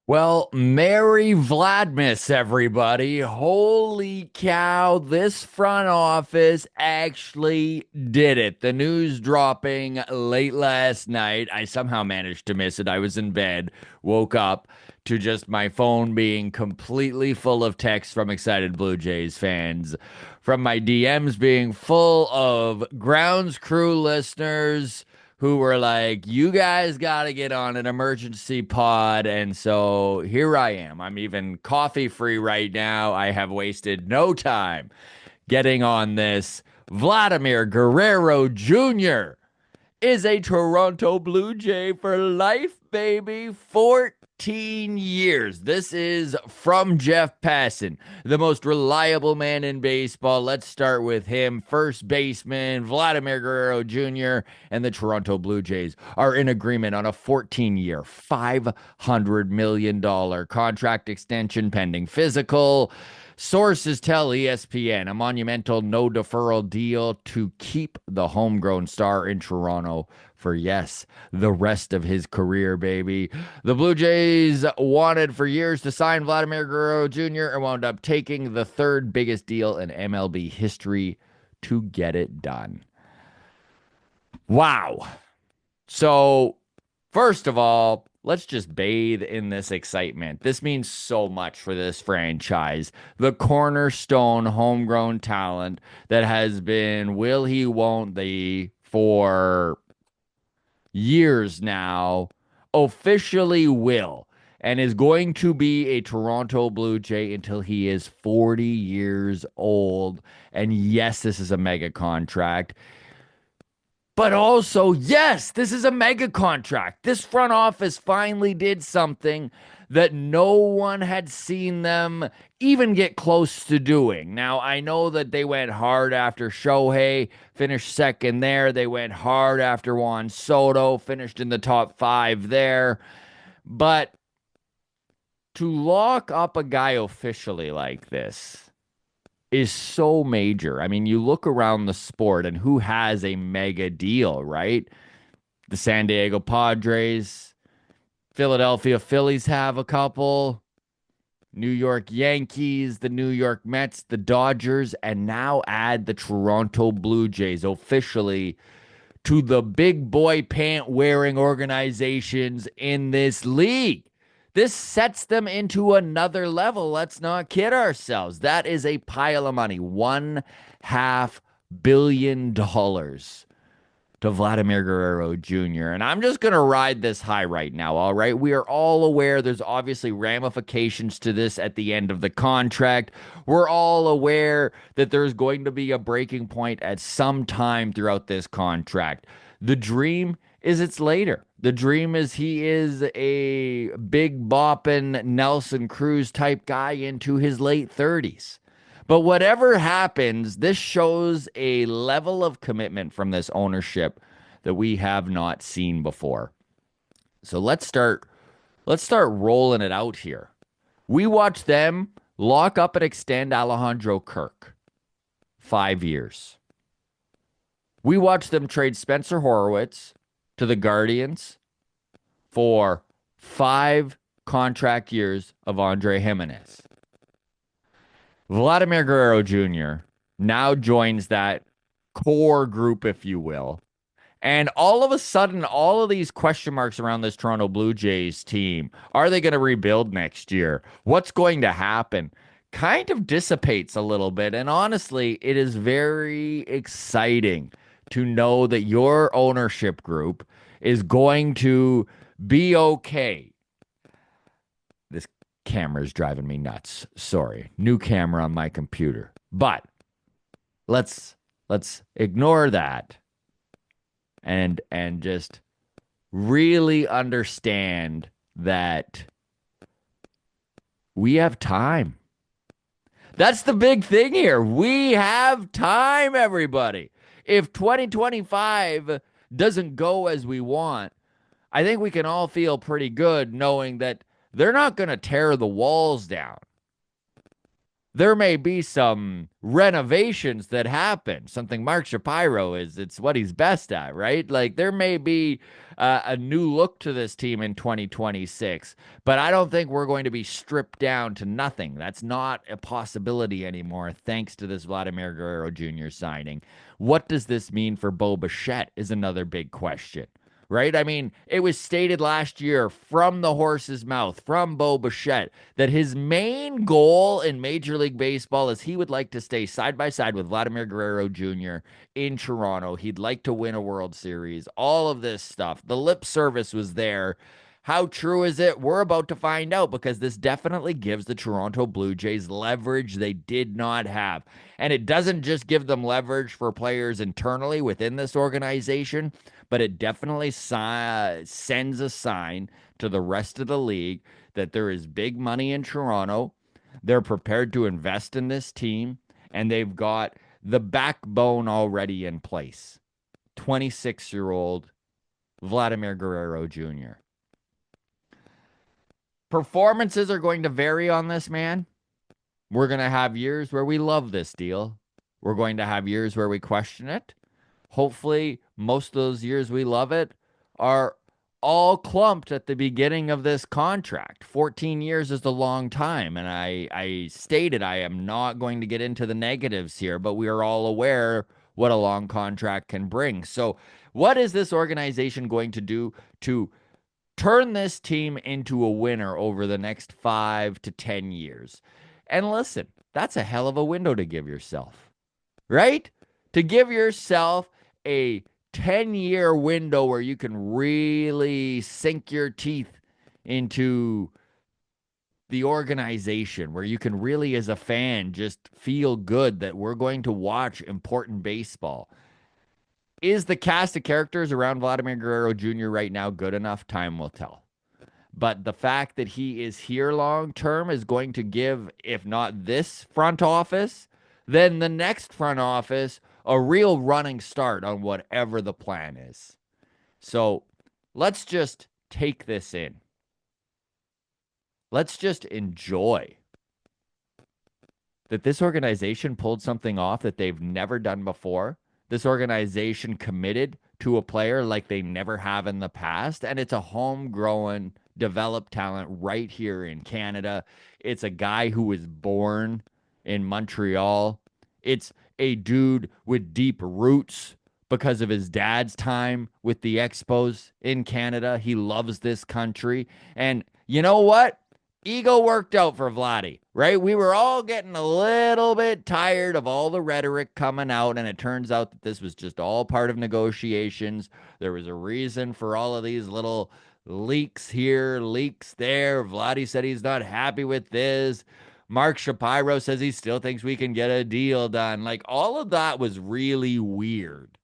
Well, Merry Vladmas, everybody. Holy cow, this front office actually did it. The news dropping late last night. I somehow managed to miss it. I was in bed, woke up to just my phone being completely full of texts from excited Blue Jays fans, from my DMs being full of grounds crew listeners who were like, you guys got to get on an emergency pod. And so here I am. I'm even coffee free right now. I have wasted no time getting on this. Vladimir Guerrero Jr. is a Toronto Blue Jay for life, baby. 14 years. This is from Jeff Passan, the most reliable man in baseball. Let's start with him. First baseman Vladimir Guerrero Jr. and the Toronto Blue Jays are in agreement on a 14-year, $500 million contract extension pending physical. Sources tell ESPN a monumental no deferral deal to keep the homegrown star in Toronto for, yes, the rest of his career, baby. The Blue Jays wanted for years to sign Vladimir Guerrero Jr. and wound up taking the third biggest deal in MLB history to get it done. Wow. So, first of all, let's just bathe in this excitement. This means so much for this franchise. The cornerstone homegrown talent that has been will he, won't they for years now, officially will, and is going to be a Toronto Blue Jay until he is 40 years old. And yes, this is a mega contract. But also, yes, this is a mega contract. This front office finally did something that no one had seen them even get close to doing. Now, I know that they went hard after Shohei, finished second there. They went hard after Juan Soto, finished in the top five there. But to lock up a guy officially like this is so major. I mean, you look around the sport and who has a mega deal, right? The San Diego Padres, Philadelphia Phillies have a couple, New York Yankees, the New York Mets, the Dodgers, and now add the Toronto Blue Jays officially to the big boy pant wearing organizations in this league. This sets them into another level. Let's not kid ourselves. That is a pile of money. $500 million to Vladimir Guerrero Jr. And I'm just going to ride this high right now, all right? We are all aware there's obviously ramifications to this at the end of the contract. We're all aware that there's going to be a breaking point at some time throughout this contract. The dream is it's later. The dream is he is a big bopping Nelson Cruz type guy into his late 30s. But whatever happens, this shows a level of commitment from this ownership that we have not seen before. So let's start rolling it out here. We watched them lock up and extend Alejandro Kirk 5 years. We watched them trade Spencer Horwitz to the Guardians for 5 contract years of Andre Jimenez. Vladimir Guerrero Jr. now joins that core group, if you will. And all of a sudden, all of these question marks around this Toronto Blue Jays team, are they going to rebuild next year? What's going to happen? Kind of dissipates a little bit. And honestly, it is very exciting to know that your ownership group is going to be okay. This camera is driving me nuts. Sorry. New camera on my computer. But let's ignore that and just really understand that we have time. That's the big thing here. We have time, everybody. If 2025 doesn't go as we want, I think we can all feel pretty good knowing that they're not going to tear the walls down. there may be some renovations that happen. Something Mark Shapiro it's what he's best at, right? Like there may be a new look to this team in 2026, but I don't think we're going to be stripped down to nothing. That's not a possibility anymore, thanks to this Vladimir Guerrero Jr. signing. What does this mean for Bo Bichette is another big question. Right? I mean, it was stated last year from the horse's mouth, from Bo Bichette, that his main goal in Major League Baseball is he would like to stay side by side with Vladimir Guerrero Jr. in Toronto. He'd like to win a World Series, all of this stuff. The lip service was there. How true is it? We're about to find out because this definitely gives the Toronto Blue Jays leverage they did not have. And it doesn't just give them leverage for players internally within this organization, but it definitely sends a sign to the rest of the league that there is big money in Toronto. They're prepared to invest in this team, and they've got the backbone already in place. 26-year-old Vladimir Guerrero Jr. Performances are going to vary on this man. We're going to have years where we love this deal. We're going to have years where we question it. Hopefully, most of those years we love it are all clumped at the beginning of this contract. 14 years is a long time. And I stated I am not going to get into the negatives here, but we are all aware what a long contract can bring. So, what is this organization going to do to turn this team into a winner over the next 5 to 10 years? And listen, that's a hell of a window to give yourself, right? To give yourself a 10-year window where you can really sink your teeth into the organization, where you can really, as a fan, just feel good that we're going to watch important baseball. Is the cast of characters around Vladimir Guerrero Jr. right now good enough? Time will tell. But the fact that he is here long term is going to give, if not this front office, then the next front office a real running start on whatever the plan is. So let's just take this in. Let's just enjoy that this organization pulled something off that they've never done before. This organization committed to a player like they never have in the past, and it's a homegrown, developed talent right here in Canada. It's a guy who was born in Montreal. It's a dude with deep roots because of his dad's time with the Expos in Canada. He loves this country. And you know what? Ego worked out for Vladdy, right? We were all getting a little bit tired of all the rhetoric coming out, and it turns out that this was just all part of negotiations. There was a reason for all of these little leaks here, leaks there. Vladdy said he's not happy with this. Mark Shapiro says he still thinks we can get a deal done. Like all of that was really weird.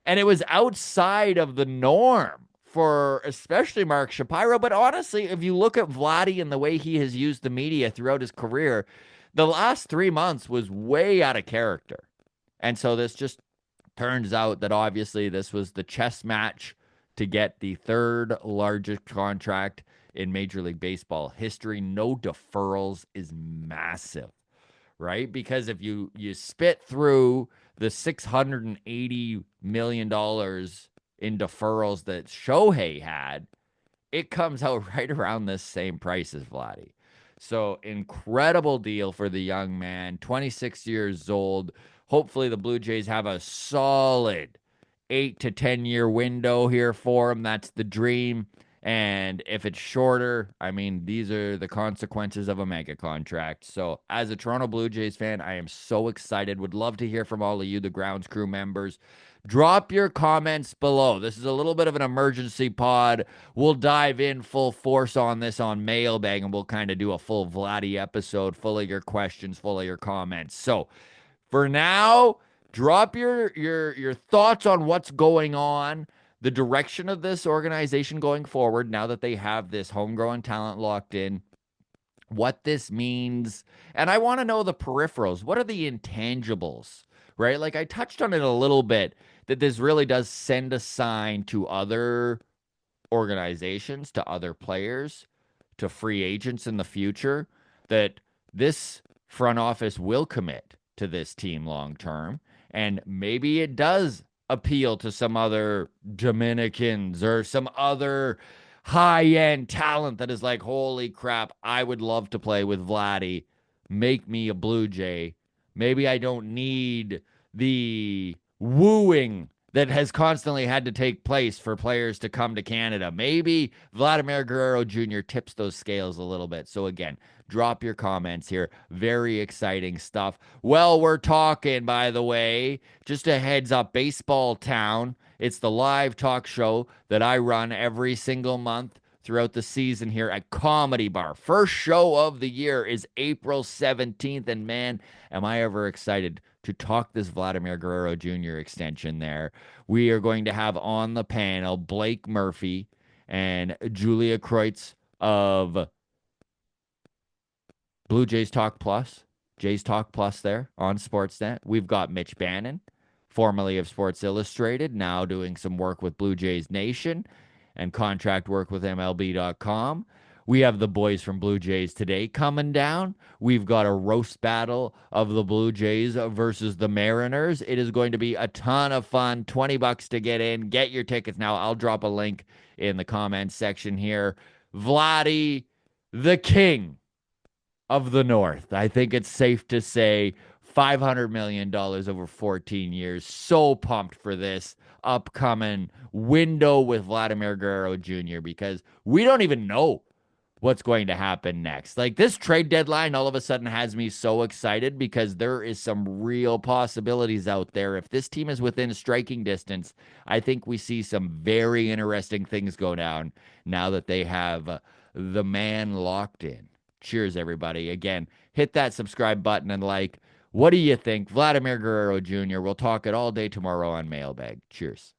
And it was outside of the norm for especially Mark Shapiro. But honestly, if you look at Vladdy and the way he has used the media throughout his career, the last 3 months was way out of character. And so this just turns out that obviously this was the chess match to get the third largest contract in Major League Baseball history. No deferrals is massive, right? Because if you spit through the $680 million in deferrals that Shohei had, it comes out right around this same price as Vladdy. So incredible deal for the young man, 26 years old. Hopefully the Blue Jays have a solid 8 to 10 year window here for him. That's the dream. And if it's shorter, I mean, these are the consequences of a mega contract. So, as a Toronto Blue Jays fan, I am so excited. Would love to hear from all of you, the grounds crew members. Drop your comments below. This is a little bit of an emergency pod. We'll dive in full force on this on mailbag, and we'll kind of do a full Vladdy episode full of your questions, full of your comments. So, for now, drop your thoughts on what's going on, the direction of this organization going forward now that they have this homegrown talent locked in, what this means. And I want to know the peripherals. What are the intangibles, right? Like I touched on it a little bit, that this really does send a sign to other organizations, to other players, to free agents in the future, that this front office will commit to this team long term. And maybe it does appeal to some other Dominicans or some other high end talent that is like, holy crap, I would love to play with Vladdy. Make me a Blue Jay. Maybe I don't need the wooing that has constantly had to take place for players to come to Canada. Maybe Vladimir Guerrero Jr. tips those scales a little bit. So, again, drop your comments here. Very exciting stuff. Well, we're talking, by the way, just a heads up, Baseball Town. It's the live talk show that I run every single month throughout the season here at Comedy Bar. First show of the year is April 17th. And man, am I ever excited to talk this Vladimir Guerrero Jr. extension there. We are going to have on the panel Blake Murphy and Julia Kreutz of Blue Jays Talk Plus, Jays Talk Plus there on Sportsnet. We've got Mitch Bannon, formerly of Sports Illustrated, now doing some work with Blue Jays Nation and contract work with MLB.com. We have the boys from Blue Jays Today coming down. We've got a roast battle of the Blue Jays versus the Mariners. It is going to be a ton of fun. $20 to get in. Get your tickets now. I'll drop a link in the comments section here. Vladdy, the king of the North. I think it's safe to say $500 million over 14 years. So pumped for this upcoming window with Vladimir Guerrero Jr. because we don't even know what's going to happen next. Like this trade deadline all of a sudden has me so excited because there is some real possibilities out there. If this team is within striking distance, I think we see some very interesting things go down now that they have the man locked in. Cheers, everybody. Again, hit that subscribe button and like. What do you think? Vladimir Guerrero Jr. We'll talk it all day tomorrow on Mailbag. Cheers.